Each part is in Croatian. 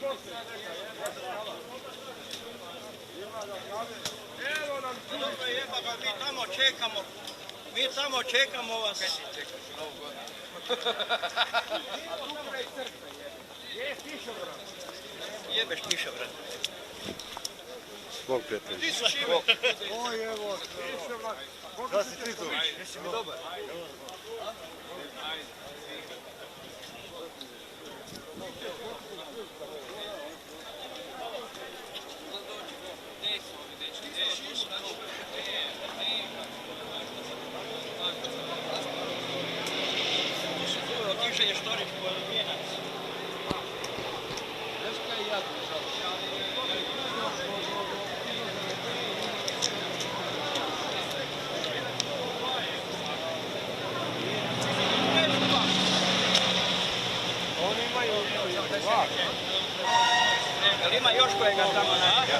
Dobro je, baba, mi tamo čekamo vas. Jebeš kišobran. Bog prijatelj. Ti su Šime. Oj, evo. Da si ti tu? Jesi mi dobar? Otišenje štoriš po vijenac. Znaš kaj je jako žao? Oni imaju vlak. Jel ima još kojega tamo nađa?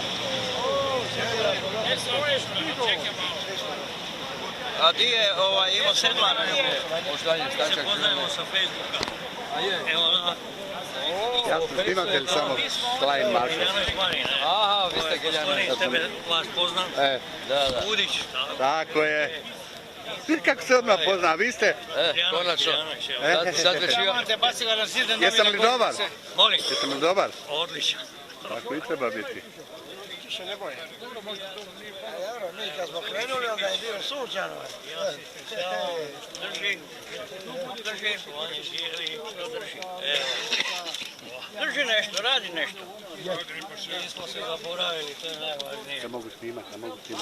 A di je Ivo Sedlar? Se poznajemo sa Facebooka. Evo, Ja sam snimatelj samo Klein Maršal. Aha, vi ste Geljanović. Tebe vas poznam. Da. Udić. Tako je. Vidi kako se odmah pozna, vi ste? Konačno. Sad već Jesam li dobar? Molim. Jesam li dobar? Odličan. Tako i treba biti. Dobro, mi kad smo krenuli, onda je bio sunčano. Drži. On je sjeli, što drži. Drži nešto, radi nešto. Nismo se zaboravili, to je najvažnije. Ja mogu snimati,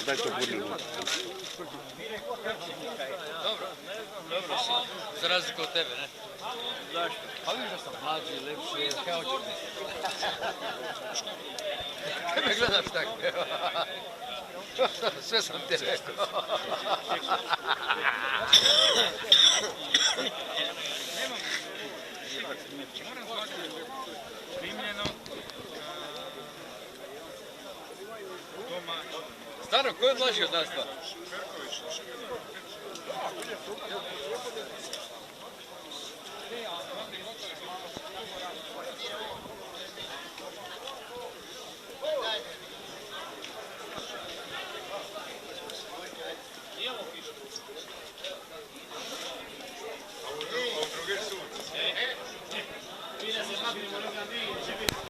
Daj to budno. Dobro si, za razliku od tebe, ne? Zašto? Pa vidiš da sam mlađi, lepši, kaj hoću? Kaj me gledaš tako? Sve sam ti rekao. Staro, ko je mlađi od nas dva?